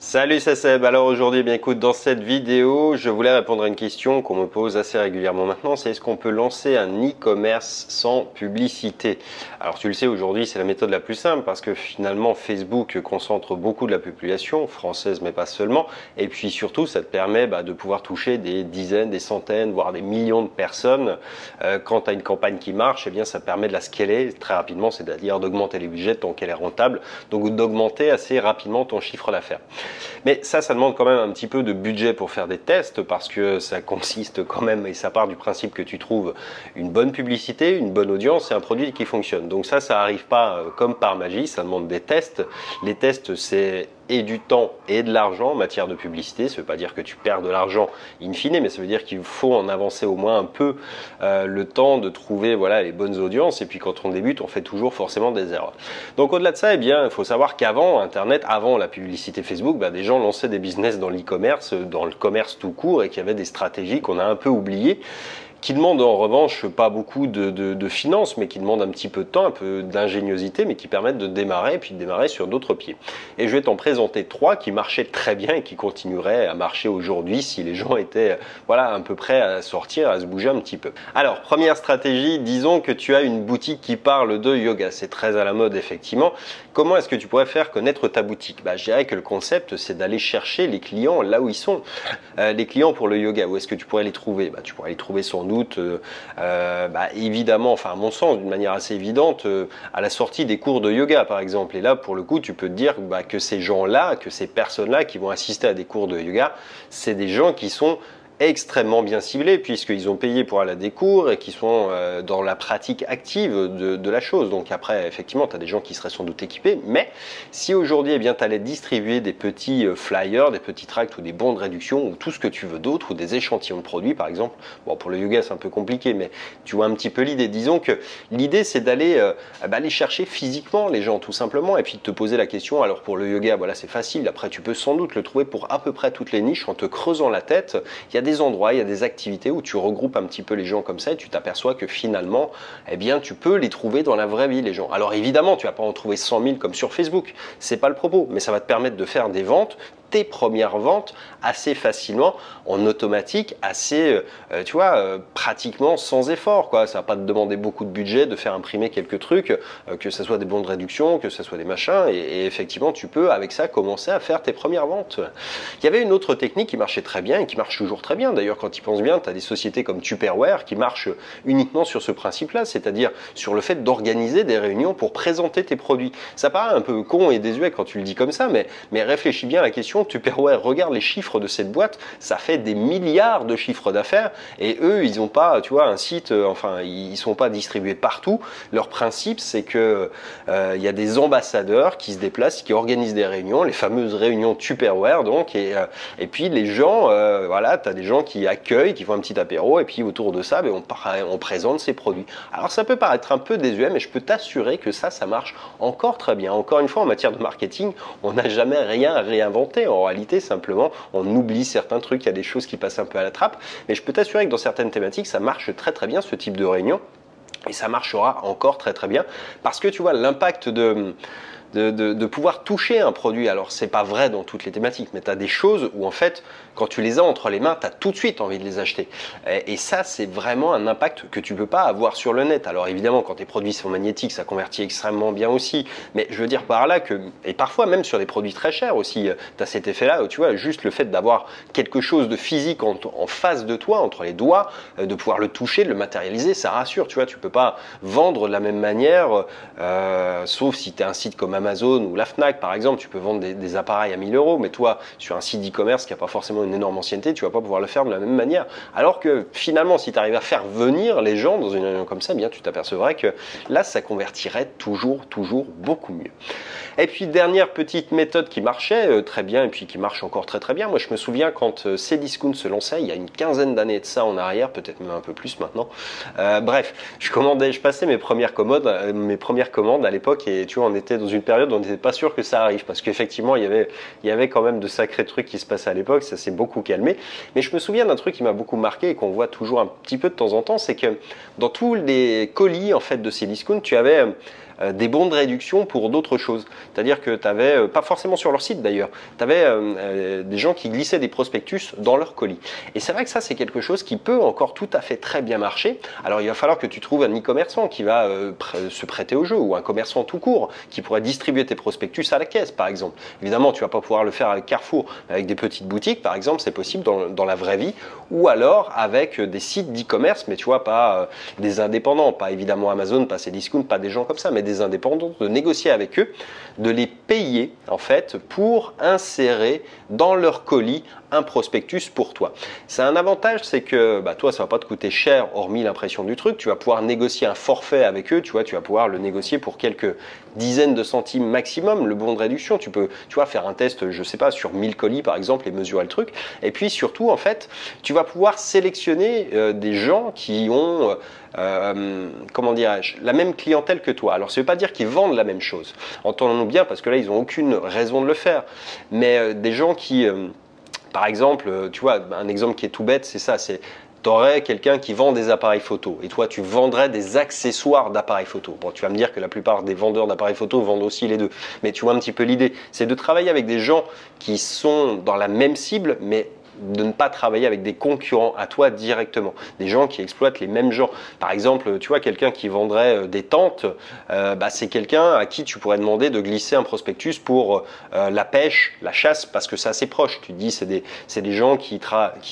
Salut, c'est Seb. Alors aujourd'hui, eh bien écoute, dans cette vidéo, je voulais répondre à une question qu'on me pose assez régulièrement maintenant, c'est est-ce qu'on peut lancer un e-commerce sans publicité? Alors tu le sais, aujourd'hui, c'est la méthode la plus simple parce que finalement, Facebook concentre beaucoup de la population française, mais pas seulement. Et puis surtout, ça te permet de pouvoir toucher des dizaines, des centaines, voire des millions de personnes. Quand tu as une campagne qui marche, eh bien ça permet de la scaler très rapidement, c'est-à-dire d'augmenter les budgets tant qu'elle est rentable, donc d'augmenter assez rapidement ton chiffre d'affaires. Mais ça demande quand même un petit peu de budget pour faire des tests parce que ça consiste quand même, et ça part du principe que tu trouves une bonne publicité, une bonne audience et un produit qui fonctionne. Donc ça arrive pas comme par magie, ça demande des tests. Les tests, c'est et du temps et de l'argent en matière de publicité. Ça ne veut pas dire que tu perds de l'argent in fine, mais ça veut dire qu'il faut en avancer au moins un peu le temps de trouver les bonnes audiences. Et puis quand on débute, on fait toujours forcément des erreurs. Donc au-delà de ça, il faut savoir qu'avant Internet, avant la publicité Facebook, des gens lançaient des business dans l'e-commerce, dans le commerce tout court, et qu'il y avait des stratégies qu'on a un peu oubliées, qui demandent en revanche pas beaucoup de finances, mais qui demandent un petit peu de temps, un peu d'ingéniosité, mais qui permettent de démarrer, et puis de démarrer sur d'autres pieds. Et je vais t'en présenter 3 qui marchaient très bien et qui continueraient à marcher aujourd'hui si les gens étaient à peu près à sortir, à se bouger un petit peu. Alors, première stratégie, disons que tu as une boutique qui parle de yoga. C'est très à la mode, effectivement. Comment est-ce que tu pourrais faire connaître ta boutique? Je dirais que le concept, c'est d'aller chercher les clients là où ils sont. Les clients pour le yoga, où est-ce que tu pourrais les trouver? Tu pourrais les trouver sans doute évidemment, à mon sens, d'une manière assez évidente, à la sortie des cours de yoga par exemple. Et là, pour le coup, tu peux te dire que ces gens-là, que ces personnes-là qui vont assister à des cours de yoga, c'est des gens qui sont extrêmement bien ciblés puisqu'ils ont payé pour aller à des cours et qui sont dans la pratique active de la chose. Donc après, effectivement, tu as des gens qui seraient sans doute équipés, mais si aujourd'hui, tu allais distribuer des petits flyers, des petits tracts ou des bons de réduction ou tout ce que tu veux d'autre ou des échantillons de produits par exemple, bon pour le yoga c'est un peu compliqué, mais tu vois un petit peu l'idée. Disons que l'idée c'est d'aller aller chercher physiquement les gens tout simplement et puis de te poser la question, alors pour le yoga, c'est facile, après tu peux sans doute le trouver pour à peu près toutes les niches en te creusant la tête. Il y a des endroits, il y a des activités où tu regroupes un petit peu les gens comme ça et tu t'aperçois que finalement, tu peux les trouver dans la vraie vie, les gens. Alors évidemment, tu vas pas en trouver 100 000 comme sur Facebook, c'est pas le propos, mais ça va te permettre de faire des ventes, tes premières ventes assez facilement, en automatique, assez, pratiquement sans effort, quoi. Ça va pas te demander beaucoup de budget de faire imprimer quelques trucs, que ce soit des bons de réduction, que ce soit des machins, et effectivement, tu peux avec ça commencer à faire tes premières ventes. Il y avait une autre technique qui marchait très bien et qui marche toujours très bien. D'ailleurs, quand tu y penses bien, tu as des sociétés comme Tupperware qui marchent uniquement sur ce principe-là, c'est-à-dire sur le fait d'organiser des réunions pour présenter tes produits. Ça paraît un peu con et désuet quand tu le dis comme ça, mais réfléchis bien à la question. Tupperware, regarde les chiffres de cette boîte, ça fait des milliards de chiffres d'affaires et eux, ils n'ont pas, un site, ils sont pas distribués partout. Leur principe, c'est que il y a des ambassadeurs qui se déplacent, qui organisent des réunions, les fameuses réunions Tupperware, donc, et puis les gens, tu as des gens qui accueillent, qui font un petit apéro, et puis autour de ça, on présente ces produits. Alors ça peut paraître un peu désuet, mais je peux t'assurer que ça marche encore très bien. Encore une fois, en matière de marketing, on n'a jamais rien réinventé. En réalité, simplement, on oublie certains trucs, il y a des choses qui passent un peu à la trappe, mais je peux t'assurer que dans certaines thématiques, ça marche très très bien, ce type de réunion, et ça marchera encore très très bien, parce que tu vois, l'impact de pouvoir toucher un produit. Alors c'est pas vrai dans toutes les thématiques, mais tu as des choses où en fait quand tu les as entre les mains, tu as tout de suite envie de les acheter. Et ça c'est vraiment un impact que tu peux pas avoir sur le net. Alors évidemment quand tes produits sont magnétiques, ça convertit extrêmement bien aussi, mais je veux dire par là que, et parfois même sur des produits très chers aussi, tu as cet effet là où tu vois, juste le fait d'avoir quelque chose de physique en face de toi, entre les doigts, de pouvoir le toucher, de le matérialiser, ça rassure. Tu vois, tu peux pas vendre de la même manière, sauf si tu es un site comme Amazon ou la Fnac par exemple, tu peux vendre des appareils à 1000 €, mais toi sur un site d'e-commerce qui n'a pas forcément une énorme ancienneté, tu vas pas pouvoir le faire de la même manière. Alors que finalement, si tu arrives à faire venir les gens dans une réunion comme ça, bien tu t'apercevrais que là, ça convertirait toujours beaucoup mieux. Et puis dernière petite méthode qui marchait très bien et puis qui marche encore très très bien. Moi, je me souviens quand Cdiscount se lançait, il y a une quinzaine d'années de ça en arrière, peut-être même un peu plus maintenant. Bref, je passais mes premières commandes à l'époque et tu vois, on était dans une période où on n'était pas sûr que ça arrive parce qu'effectivement, il y avait quand même de sacrés trucs qui se passaient à l'époque. Ça s'est beaucoup calmé. Mais je me souviens d'un truc qui m'a beaucoup marqué et qu'on voit toujours un petit peu de temps en temps, c'est que dans tous les colis en fait de Cdiscount, tu avais des bons de réduction pour d'autres choses. C'est-à-dire que tu avais, pas forcément sur leur site d'ailleurs, tu avais des gens qui glissaient des prospectus dans leur colis. Et c'est vrai que ça, c'est quelque chose qui peut encore tout à fait très bien marcher. Alors il va falloir que tu trouves un e-commerçant qui va se prêter au jeu, ou un commerçant tout court qui pourrait distribuer tes prospectus à la caisse par exemple. Évidemment, tu vas pas pouvoir le faire avec Carrefour, avec des petites boutiques par exemple, c'est possible dans la vraie vie, ou alors avec des sites d'e-commerce, mais tu vois, pas des indépendants, pas évidemment Amazon, pas Cdiscount, pas des gens comme ça, mais des indépendants, de négocier avec eux, de les payer en fait pour insérer dans leur colis un prospectus pour toi. C'est un avantage, c'est que toi, ça va pas te coûter cher, hormis l'impression du truc. Tu vas pouvoir négocier un forfait avec eux, tu vois, tu vas pouvoir le négocier pour quelques dizaines de centimes maximum, le bon de réduction. Tu peux, tu vois, faire un test, je sais pas, sur 1000 colis par exemple et mesurer le truc. Et puis surtout, en fait, tu vas pouvoir sélectionner des gens qui ont comment dirais-je, la même clientèle que toi. Alors ça ne veut pas dire qu'ils vendent la même chose, entendons-nous bien, parce que là ils n'ont aucune raison de le faire, mais des gens qui par exemple, tu vois, un exemple qui est tout bête, c'est ça, c'est tu aurais quelqu'un qui vend des appareils photo et toi tu vendrais des accessoires d'appareils photo. Bon, tu vas me dire que la plupart des vendeurs d'appareils photo vendent aussi les deux, mais tu vois un petit peu l'idée, c'est de travailler avec des gens qui sont dans la même cible, mais de ne pas travailler avec des concurrents à toi directement, des gens qui exploitent les mêmes gens. Par exemple, tu vois, quelqu'un qui vendrait des tentes, c'est quelqu'un à qui tu pourrais demander de glisser un prospectus pour la pêche, la chasse, parce que c'est assez proche. Tu te dis, c'est des gens qui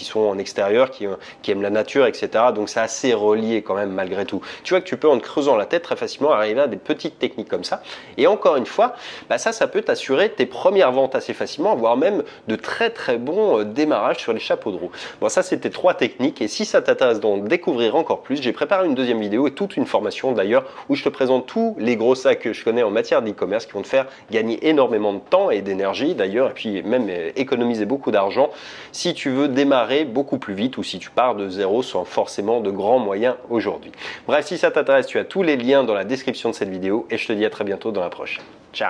sont en extérieur, qui aiment la nature, etc. Donc c'est assez relié quand même malgré tout. Tu vois que tu peux, en te creusant la tête très facilement, arriver à des petites techniques comme ça. Et encore une fois, ça peut t'assurer tes premières ventes assez facilement, voire même de très très bons démarrages sur les chapeaux de roue. Bon, ça c'était 3 techniques, et si ça t'intéresse d'en découvrir encore plus, j'ai préparé une deuxième vidéo et toute une formation d'ailleurs où je te présente tous les gros sacs que je connais en matière d'e-commerce qui vont te faire gagner énormément de temps et d'énergie d'ailleurs, et puis même économiser beaucoup d'argent si tu veux démarrer beaucoup plus vite ou si tu pars de zéro sans forcément de grands moyens aujourd'hui. Bref, si ça t'intéresse, tu as tous les liens dans la description de cette vidéo et je te dis à très bientôt dans la prochaine. Ciao!